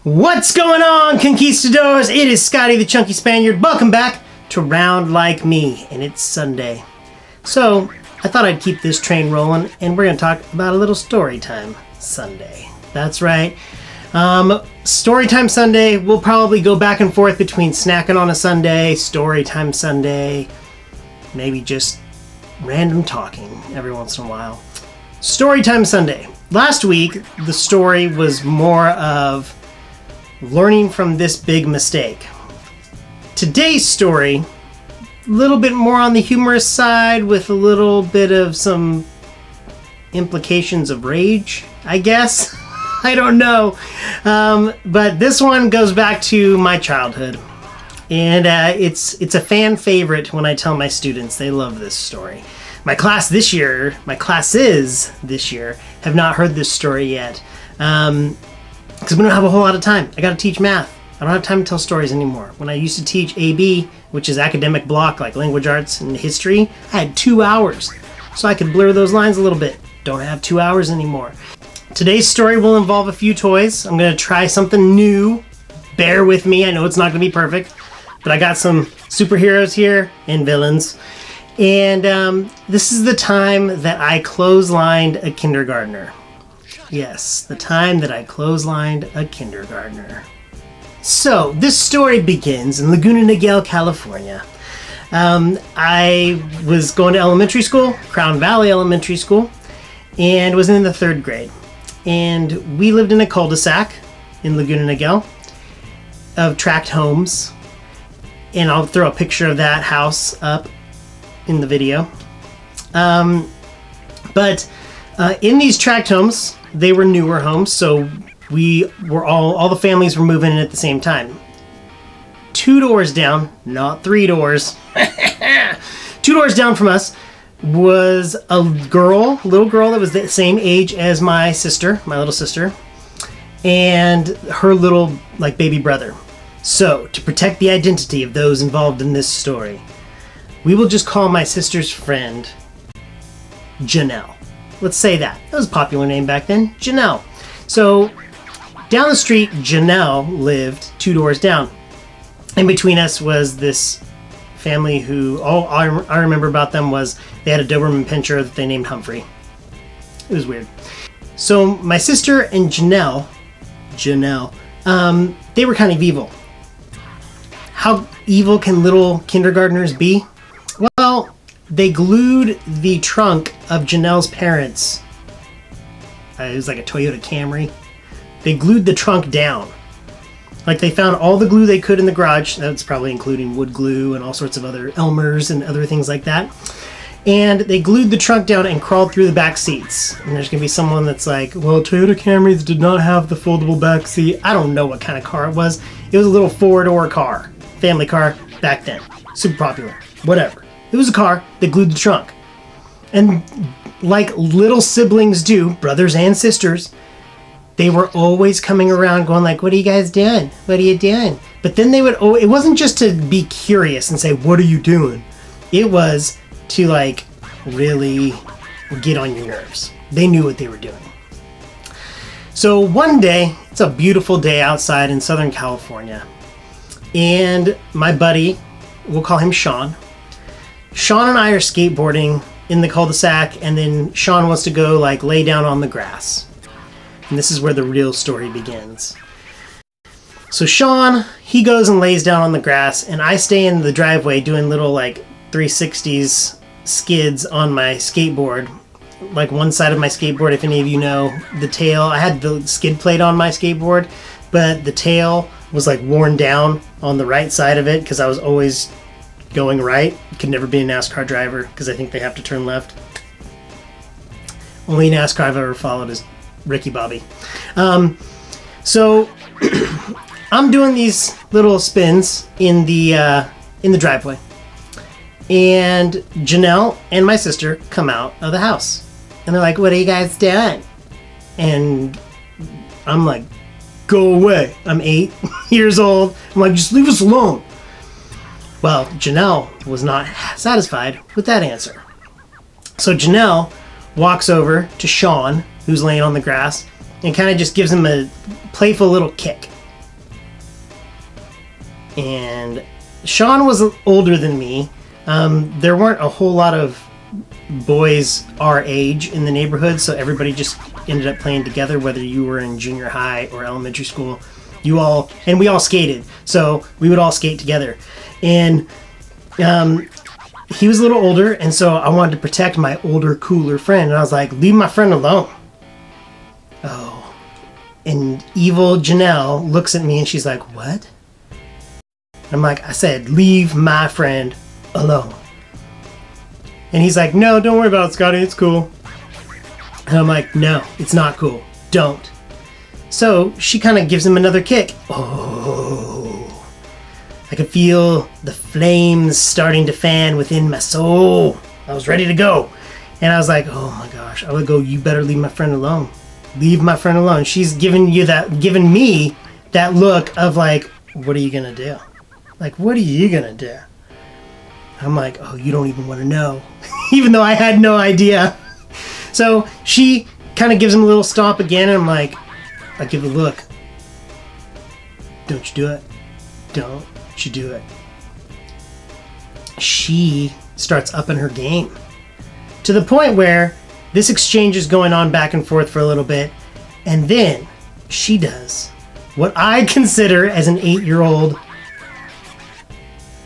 What's going on, conquistadors? It is Scotty the Chunky Spaniard. Welcome back to Round Like Me, and it's Sunday. So, I thought I'd keep this train rolling, and we're going to talk about a little Storytime Sunday. That's right. Storytime Sunday, we'll probably go back and forth between snacking on a Sunday, Storytime Sunday, maybe just random talking every once in a while. Storytime Sunday. Last week, the story was more of learning from this big mistake. Today's story, a little bit more on the humorous side with a little bit of some implications of rage, I guess. I don't know. But this one goes back to my childhood. And it's a fan favorite when I tell my students. They love this story. My classes this year, have not heard this story yet. Because we don't have a whole lot of time. I got to teach math. I don't have time to tell stories anymore. When I used to teach AB, which is academic block like language arts and history, I had 2 hours. So I could blur those lines a little bit. Don't have 2 hours anymore. Today's story will involve a few toys. I'm going to try something new. Bear with me. I know it's not going to be perfect. But I got some superheroes here and villains. And this is the time that I clotheslined a kindergartner. Yes, the time that I clotheslined a kindergartner. So, this story begins in Laguna Niguel, California. I was going to elementary school, Crown Valley Elementary School, and was in the 3rd grade. And we lived in a cul-de-sac in Laguna Niguel of tract homes. And I'll throw a picture of that house up in the video. But in these tract homes, they were newer homes, so we were all the families were moving in at the same time. 2 doors down, not 3 doors. 2 doors down from us was a little girl that was the same age as my little sister, and her little baby brother. So, to protect the identity of those involved in this story, we will just call my sister's friend Janelle. Let's say that. That was a popular name back then, Janelle. So, down the street, Janelle lived 2 doors down. In between us was this family who, all I remember about them was they had a Doberman Pinscher that they named Humphrey. It was weird. So, my sister and Janelle, they were kind of evil. How evil can little kindergartners be? Well, they glued the trunk of Janelle's parents. It was like a Toyota Camry. They glued the trunk down. They found all the glue they could in the garage. That's probably including wood glue and all sorts of other Elmers and other things like that. And they glued the trunk down and crawled through the back seats. And there's going to be someone that's like, well, Toyota Camrys did not have the foldable back seat. I don't know what kind of car it was. It was a little 4-door car. Family car back then. Super popular. Whatever. It was a car that glued the trunk. And like little siblings do, brothers and sisters, they were always coming around going what are you guys doing? What are you doing? But then they would, it wasn't just to be curious and say, what are you doing? It was to really get on your nerves. They knew what they were doing. So one day, it's a beautiful day outside in Southern California. And my buddy, we'll call him Sean. Sean and I are skateboarding in the cul-de-sac, and then Sean wants to go lay down on the grass. And this is where the real story begins. So Sean, he goes and lays down on the grass, and I stay in the driveway doing little 360s skids on my skateboard. One side of my skateboard, if any of you know, the tail, I had the skid plate on my skateboard, but the tail was worn down on the right side of it because I was always going right. Could never be a NASCAR driver because I think they have to turn left. Only NASCAR I've ever followed is Ricky Bobby. So I'm doing these little spins in the driveway, and Janelle and my sister come out of the house, and they're like, "What are you guys doing?" And I'm like, "Go away." I'm 8 years old. I'm like, "Just leave us alone." Well, Janelle was not satisfied with that answer. So Janelle walks over to Sean, who's laying on the grass, and kind of just gives him a playful little kick. And Sean was older than me. There weren't a whole lot of boys our age in the neighborhood, so everybody just ended up playing together, whether you were in junior high or elementary school. We all skated, so we would all skate together. And he was a little older, and so I wanted to protect my older, cooler friend, and I was like, leave my friend alone. Oh. And evil Janelle looks at me and she's like, what? I'm like, I said, leave my friend alone. And he's like, no, don't worry about it, Scotty, it's cool. And I'm like, no, it's not cool. Don't. So she kind of gives him another kick. Oh. I could feel the flames starting to fan within my soul. I was ready to go. And I was like, oh my gosh. I would go, you better leave my friend alone. Leave my friend alone. She's giving me that look of like, what are you going to do? Like, what are you going to do? I'm like, oh, you don't even want to know. Even though I had no idea. So she kind of gives him a little stomp again, and I'm like, I give a look. Don't you do it. Don't you do it. She starts upping her game. To the point where this exchange is going on back and forth for a little bit, and then she does what I consider as an 8-year-old,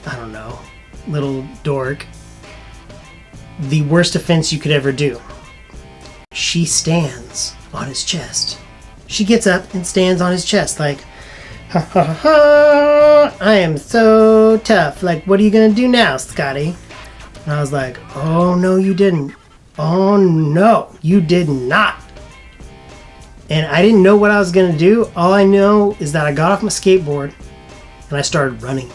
I don't know, little dork, the worst offense you could ever do. She stands on his chest. She gets up and stands on his chest like, ha ha ha, I am so tough. Like, what are you gonna do now, Scotty? And I was like, oh no you didn't. Oh no, you did not. And I didn't know what I was gonna do. All I know is that I got off my skateboard and I started running.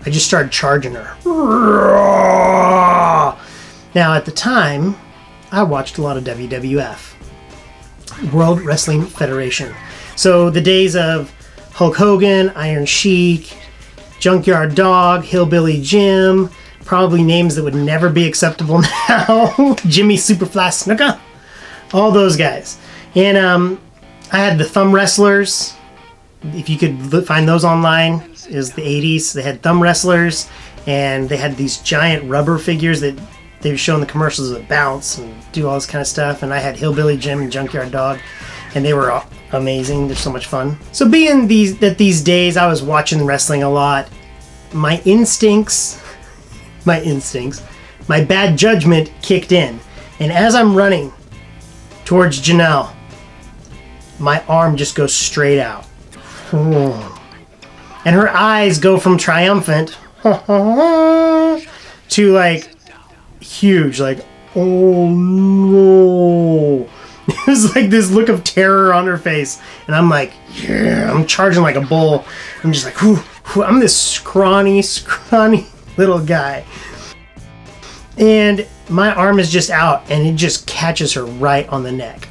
I just started charging her. Now at the time, I watched a lot of WWF, World Wrestling Federation. So the days of Hulk Hogan, Iron Sheik, Junkyard Dog, Hillbilly Jim, probably names that would never be acceptable now. Jimmy Superfly Snuka, all those guys. And I had the thumb wrestlers. If you could find those online, is the 80s. They had thumb wrestlers, and they had these giant rubber figures that they would show in the commercials that bounce and do all this kind of stuff. And I had Hillbilly Jim and Junkyard Dog, and they were amazing. They're so much fun. So being these days I was watching wrestling a lot, my instincts, my bad judgment kicked in. And as I'm running towards Janelle, my arm just goes straight out. And her eyes go from triumphant to like huge, like, oh no. It was like this look of terror on her face. And I'm like, yeah, I'm charging like a bull. I'm just like, whoo, whoo. I'm this scrawny little guy. And my arm is just out, and it just catches her right on the neck.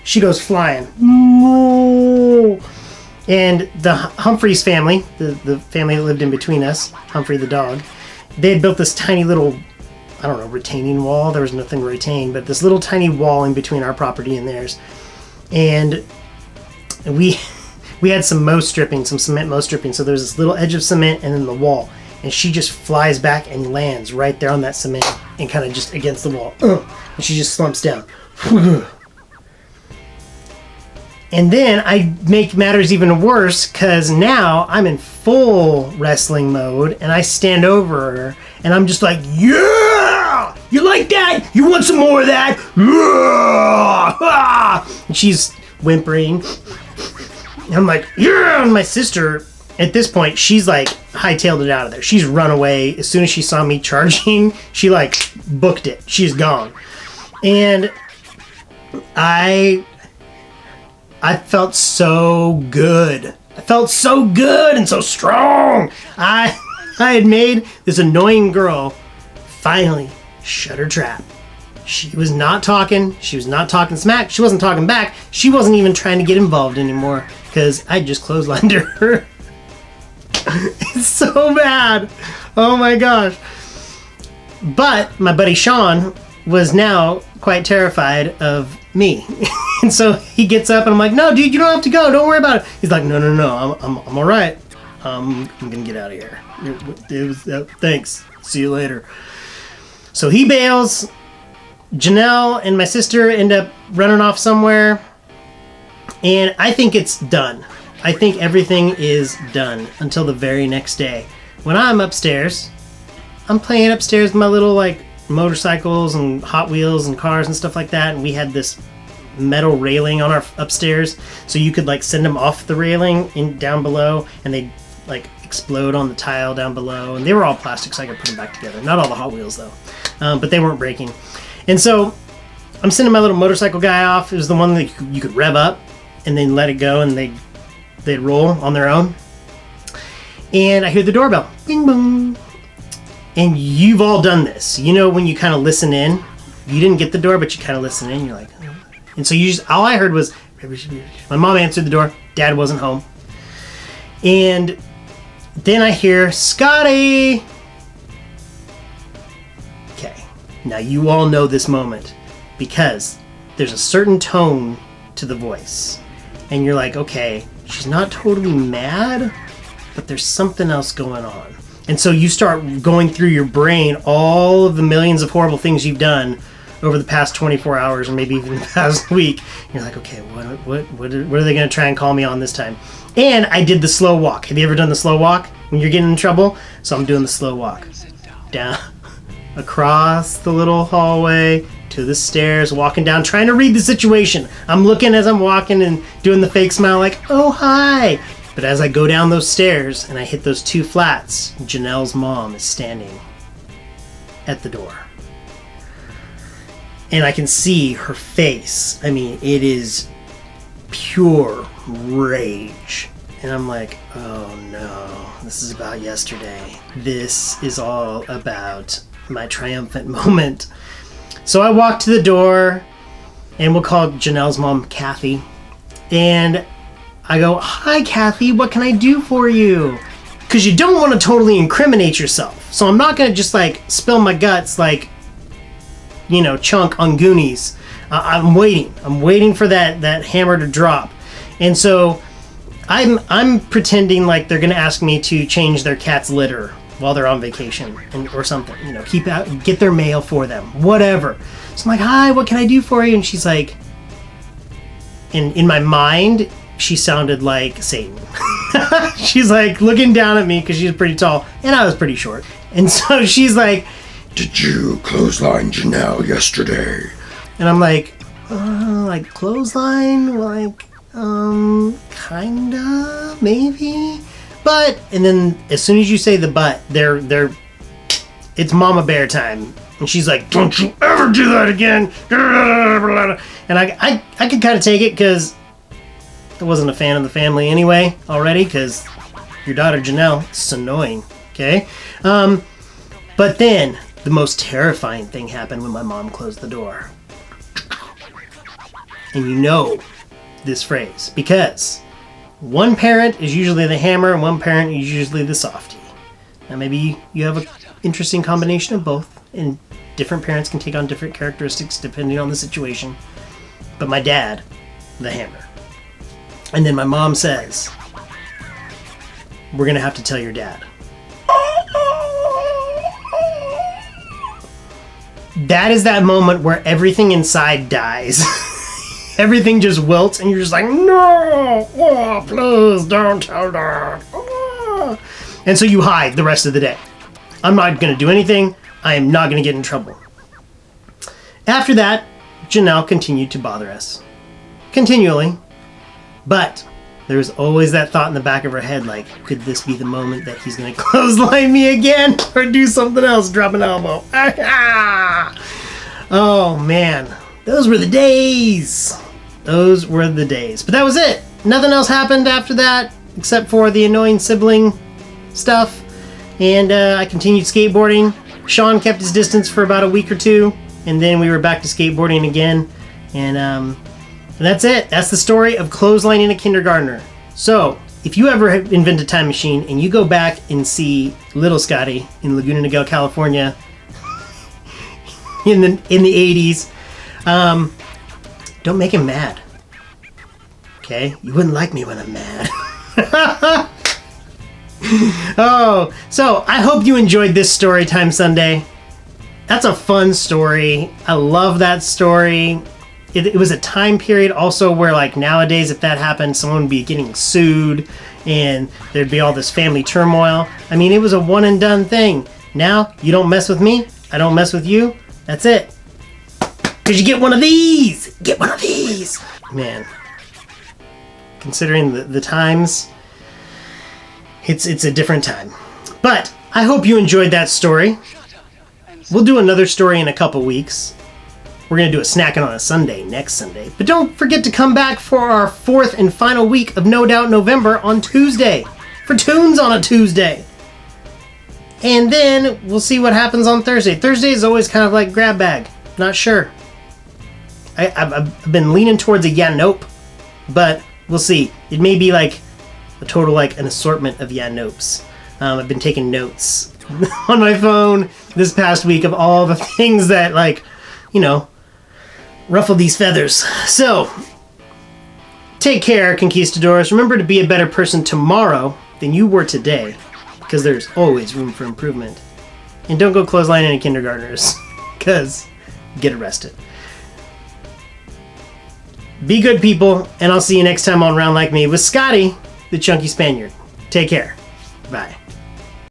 She goes flying. And the Humphreys family, the family that lived in between us, Humphrey the dog, they had built this tiny little, I don't know, retaining wall. There was nothing retained, but this little tiny wall in between our property and theirs. And we had some mow stripping, some cement mow stripping. So there's this little edge of cement and then the wall. And she just flies back and lands right there on that cement and kind of just against the wall. And she just slumps down. And then I make matters even worse because now I'm in full wrestling mode and I stand over her and I'm just like, yeah! You like that? You want some more of that? And she's whimpering. And I'm like, yeah! And my sister, at this point, she's like hightailed it out of there. She's run away. As soon as she saw me charging, she like booked it. She's gone. And I felt so good. I felt so good and so strong. I had made this annoying girl finally shut her trap. She was not talking. She was not talking smack. She wasn't talking back. She wasn't even trying to get involved anymore because I just clotheslined her. It's so bad. Oh my gosh. But my buddy Sean was now quite terrified of me. And so he gets up and I'm like, no, dude, you don't have to go. Don't worry about it. He's like, no, I'm all right. I'm going to get out of here. Thanks. See you later. So he bails. Janelle and my sister end up running off somewhere. And I think it's done. I think everything is done until the very next day. When I'm upstairs, I'm playing upstairs with my little like motorcycles and Hot Wheels and cars and stuff like that. And we had this metal railing on our upstairs, so you could like send them off the railing in down below, and they like explode on the tile down below. And they were all plastic, so I could put them back together. Not all the Hot Wheels though, but they weren't breaking. And so I'm sending my little motorcycle guy off. It was the one that you could rev up and then let it go, and they'd roll on their own. And I hear the doorbell, bing boom. And you've all done this. You know when you kind of listen in. You didn't get the door, but you kind of listen in. You're like, oh. And so all I heard was, my mom answered the door. Dad wasn't home. And then I hear, Scotty! Okay. Now you all know this moment because there's a certain tone to the voice. And you're like, okay, she's not totally mad, but there's something else going on. And so you start going through your brain all of the millions of horrible things you've done over the past 24 hours or maybe even the past week. You're like, okay, what are they going to try and call me on this time? And I did the slow walk. Have you ever done the slow walk when you're getting in trouble? So I'm doing the slow walk. Down, across the little hallway, to the stairs, walking down, trying to read the situation. I'm looking as I'm walking and doing the fake smile like, oh, hi. But as I go down those stairs and I hit those 2 flats, Janelle's mom is standing at the door. And I can see her face. I mean, it is pure rage. And I'm like, oh no, this is about yesterday. This is all about my triumphant moment. So I walk to the door, and we'll call Janelle's mom Kathy. And I go, hi Kathy, what can I do for you? Because you don't want to totally incriminate yourself. So I'm not going to just like spill my guts like, you know, Chunk on Goonies. I'm waiting for that hammer to drop. And so I'm pretending like they're going to ask me to change their cat's litter while they're on vacation or something, you know, get their mail for them, whatever. So I'm like, hi, what can I do for you? And she's like, and in my mind, she sounded like Satan. She's like looking down at me because she's pretty tall and I was pretty short. And so she's like, did you clothesline Janelle yesterday? And I'm like clothesline? Like, kinda, maybe? But, and then as soon as you say the but, it's Mama Bear time. And she's like, don't you ever do that again. And I could kind of take it because I wasn't a fan of the family anyway already, because your daughter Janelle, it's annoying, okay? But then the most terrifying thing happened when my mom closed the door. And you know this phrase, because one parent is usually the hammer and one parent is usually the softie. Now maybe you have an interesting combination of both, and different parents can take on different characteristics depending on the situation. But my dad, the hammer. And then my mom says, we're going to have to tell your dad. That is that moment where everything inside dies. Everything just wilts and you're just like, no, oh, please don't tell Dad. Oh. And so you hide the rest of the day. I'm not going to do anything. I am not going to get in trouble. After that, Janelle continued to bother us. Continually. But there was always that thought in the back of her head, like, could this be the moment that he's going to clothesline me again? Or do something else, drop an elbow. Oh, man. Those were the days. Those were the days. But that was it. Nothing else happened after that, except for the annoying sibling stuff. And I continued skateboarding. Sean kept his distance for about a week or two. And then we were back to skateboarding again. And that's it. That's the story of clotheslining a kindergartner. So, if you ever invent a time machine and you go back and see little Scotty in Laguna Niguel, California in the 80s, Don't make him mad. Okay? You wouldn't like me when I'm mad. Oh, so I hope you enjoyed this Storytime Sunday. That's a fun story. I love that story. It was a time period also where, like, nowadays if that happened, someone would be getting sued and there'd be all this family turmoil. I mean, it was a one and done thing. Now, you don't mess with me, I don't mess with you. That's it. Because you get one of these. Get one of these. Man, considering the times, it's a different time. But I hope you enjoyed that story. We'll do another story in a couple weeks. We're going to do a Snackin' on a Sunday next Sunday. But don't forget to come back for our 4th and final week of No Doubt November on Tuesday. For Tunes on a Tuesday. And then we'll see what happens on Thursday. Thursday is always kind of like grab bag. Not sure. I've been leaning towards a yeah, nope. But we'll see. It may be like a total, like an assortment of yeah, nopes. I've been taking notes on my phone this past week of all the things that, like, you know, ruffle these feathers. So, take care, conquistadors. Remember to be a better person tomorrow than you were today, because there's always room for improvement. And don't go clotheslining any kindergartners, because you get arrested. Be good people, and I'll see you next time on Round Like Me with Scotty, the Chunky Spaniard. Take care. Bye.